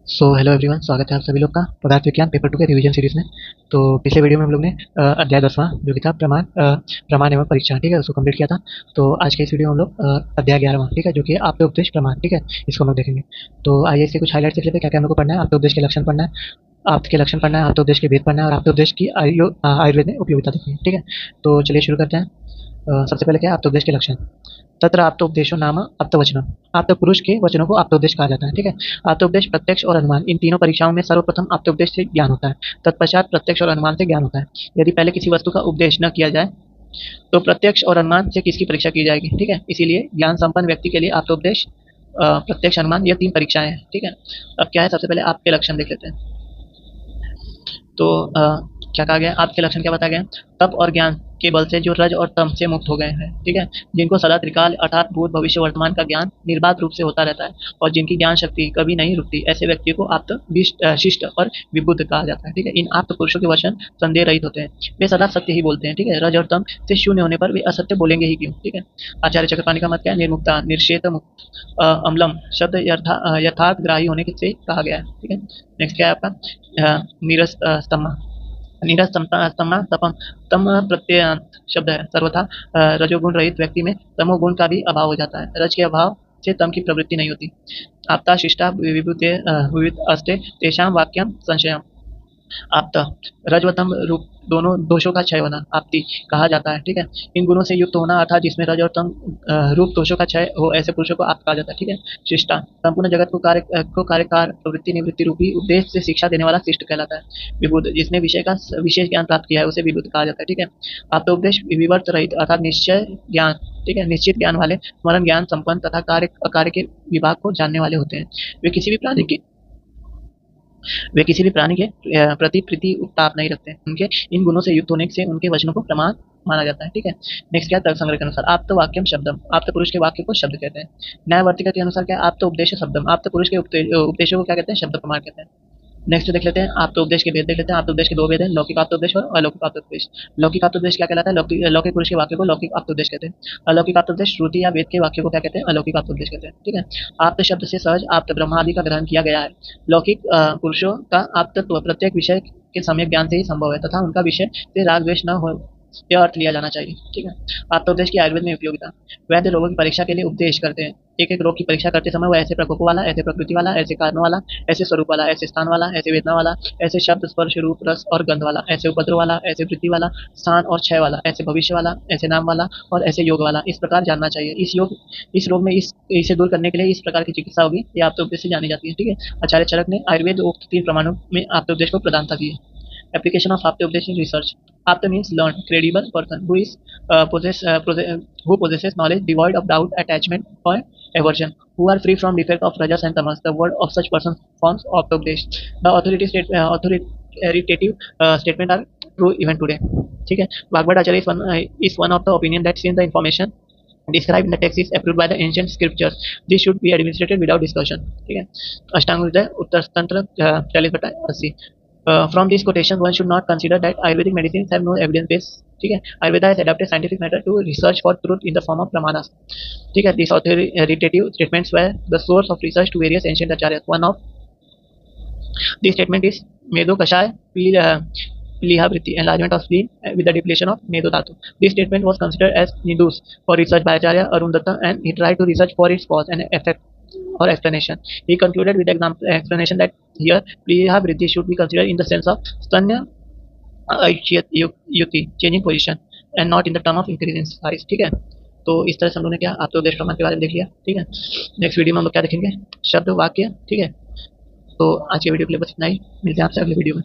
Hello everyone, स्वागत है आप सभी लोग का पदार्थ विज्ञान पेपर 2 के रिवीजन सीरीज में। तो पिछले वीडियो में हम लोग ने अध्याय 10वां जो कि था प्रमाण एवं परीक्षण, ठीक है, उसको कंप्लीट किया था। तो आज के इस वीडियो में हम लोग अध्याय 11वां, ठीक है, जो कि आपके उपदेश प्रमाण, ठीक है, इसको हम लोग देखेंगे। तो आइए इसके कुछ हाईलाइट्स देख लेते हैं। क्या क्या हम लोग को पढ़ना है। आपके उपदेश के लक्षण पढ़ना है, आपके लक्षण पढ़ना है, आपके उपदेश के भेद पढ़ना है और आपके उपदेश की आयुर्वेद में उपयोगिता देखनी है, ठीक है। तो चलिए शुरू करते हैं। सबसे पहले क्या है आप्तोपदेश के लक्षण। तत्र आप्तोपदेशो नाम आप्तवचनम। आप्तपुरुष के वचनों को आप्तोपदेश कहा जाता है, ठीक है। आप्तोपदेश, प्रत्यक्ष और अनुमान, इन तीनों परीक्षाओं में सर्वप्रथम आप्तोपदेश से ज्ञान होता है, तत्पश्चात प्रत्यक्ष और अनुमान से ज्ञान होता है। यदि पहले किसी वस्तु का उपदेश न किया जाए तो प्रत्यक्ष और अनुमान से किसकी परीक्षा की जाएगी, ठीक है। इसीलिए ज्ञान संपन्न व्यक्ति के लिए आप्तोपदेश, प्रत्यक्ष, अनुमान, ये 3 परीक्षाएं हैं, ठीक है। अब क्या है, सबसे पहले आपके लक्षण देख लेते हैं। तो क्या कहा गया, आपके लक्षण क्या बताया गया। तप और ज्ञान के बल से जो रज और तम से मुक्त हो गए हैं, ठीक है, जिनको सदा त्रिकाल अर्थात भूत भविष्य वर्तमान का ज्ञान निर्बाध रूप से होता रहता है और जिनकी ज्ञान शक्ति कभी नहीं रुकती, ऐसे व्यक्ति को आप्त, शिष्ट और विबुद्ध कहा जाता है, ठीक है। इन आप्त पुरुषों के वचन संदेह रहित होते हैं, वे सदा सत्य ही बोलते हैं, ठीक है। रज और तम से शून्य होने पर वे असत्य बोलेंगे ही क्यों, ठीक है। आचार्य चक्रपाणी का मत क्या है, निर्मुक्ता निर्षेत अम्लम शब्द यथार्थ ग्राही होने से कहा गया है, ठीक है। नेक्स्ट क्या है आपका, निरस्तमा। नीरसतमा तपम, तम प्रत्ययान्त शब्द है। सर्वथा रजोगुण रहित व्यक्ति में तमोगुण का भी अभाव हो जाता है। रज के अभाव से तम की प्रवृत्ति नहीं होती। आपता शिष्टा विभूते विविध अस्ते तेषां वाक्यम संशयम। आपता, रजवतम रूप दोनों दोषों का क्षय होना आपती कहा जाता है, ठीक है। इन गुणों से युक्त होना अर्थात जिसमें रज और तम रूप दोषों का क्षय हो, ऐसे पुरुषों को आप कहा जाता है, ठीक है। शिष्टा, संपूर्ण जगत को कार्यकार प्रवृत्ति निवृत्ति रूपी उपदेश से शिक्षा देने वाला शिष्ट कहलाता है। विबुद्ध, जिसने विषय का विशेष ज्ञान प्राप्त किया है उसे विबुद्ध कहा जाता है, ठीक है। आप तो उपदेश विवर्त रहित अर्थात निश्चय ज्ञान, ठीक है, निश्चित ज्ञान वाले, स्मरण ज्ञान संपन्न तथा कार्य अकार्य के विभाग को जानने वाले होते हैं। वे किसी भी प्राणी के प्रति प्रीति उत्ताप नहीं रखते। उनके इन गुणों से युक्त होने से उनके वचनों को प्रमाण माना जाता है, ठीक है। नेक्स्ट क्या, तर्क संग्रह के अनुसार आप्त वाक्यम शब्दम। आप्त पुरुष के वाक्य को शब्द कहते हैं। न्यायवर्तिका के अनुसार क्या, आप्त उपदेश शब्दम। आप्त पुरुष के उपदेशों को क्या कहते हैं, शब्द प्रमाण कहते हैं। नेक्स्ट देख लेते हैं आप्त उपदेश के भेद देख लेते हैं। आप्त उपदेश के 2 भेद हैं, लौकिक आप्त उपदेश और अलौकिक आप्त उपदेश। लौकिक आप्त उपदेश क्या कहलाता है, लौकिक पुरुष के वाक्य को लौकिक आप्त उपदेश कहते हैं। अलौकिक आप्त उपदेश श्रुति या वेद के वाक्य को क्या कहते हैं, अलौकिक आप्त उपदेश कहते हैं, ठीक है। आप्त शब्द से सहज आप्त ब्रह्म आदि का ग्रहण किया गया है। लौकिक पुरुषों का आप्तत्व प्रत्येक विषय के सम्यक ज्ञान से ही संभव है तथा उनका विषय से राग द्वेष न हो यह अर्थ लिया जाना चाहिए, ठीक है। आप्तोपदेश की आयुर्वेद में उपयोगिता। वैद्य रोगों की परीक्षा के लिए उपदेश करते हैं। एक एक रोग की परीक्षा करते समय वह ऐसे प्रकोप वाला, ऐसे प्रकृति वाला, ऐसे कारणों वाला, ऐसे स्वरूप वाला, ऐसे स्थान वाला, ऐसे वेदना वाला, ऐसे शब्द स्पर्श रूप रस और गंध वाला, ऐसे उपद्रव वाला, ऐसे वृद्धि वाला, स्थान और क्षय वाला, ऐसे भविष्य वाला, ऐसे नाम वाला और ऐसे योग वाला, इस प्रकार जानना चाहिए। इस रोग में इसे दूर करने के लिए इस प्रकार की चिकित्सा होगी, ये आप्तोपदेश से जानी जाती है, ठीक है। आचार्य चरक ने आयुर्वेद उक्त 3 प्रमाणों में आप्तोपदेश को प्रधानता दी है। Application of Aptopdesh in research. Apta means learned, credible person who is who possesses knowledge devoid of doubt, attachment, or aversion, who are free from defect of rajas and tamas. The word of such person forms Aptopdesh. The authoritative statement are true even today. ठीक है। Bhagavad Acharya is one of the opinion that since the information described in the text is approved by the ancient scriptures, this should be administered without discussion, ठीक है। अष्टांग हृदय उत्तर तंत्र 40/80। From this quotation, one should not consider that Ayurvedic medicines have no evidence base, ठीक है। Ayurveda has adapted scientific method to research for truth in the form of pramanas, ठीक है। These authoritative statements were the source of research to various ancient acharyas. One of these statement is Medo Kashaya Pilihavritti, enlargement of spleen with the depletion of Medo Dhatu. This statement was considered as nidus for research by Acharya Arundatta, and he tried to research for its cause and effect or explanation. He concluded with the explanation that here Pilihavritti should be considered in the sense of stanya yuti, changing position, and not in the term of increase in size, ठीक है। तो इस तरह से हम लोगों ने क्या आप्तोपदेश प्रमाण के बारे में देख लिया, ठीक है। नेक्स्ट वीडियो में हम लोग क्या देखेंगे, शब्द वाक्य, ठीक है। तो आज के वीडियो के लिए बस इतना ही, मिलते हैं आपसे अगले वीडियो में।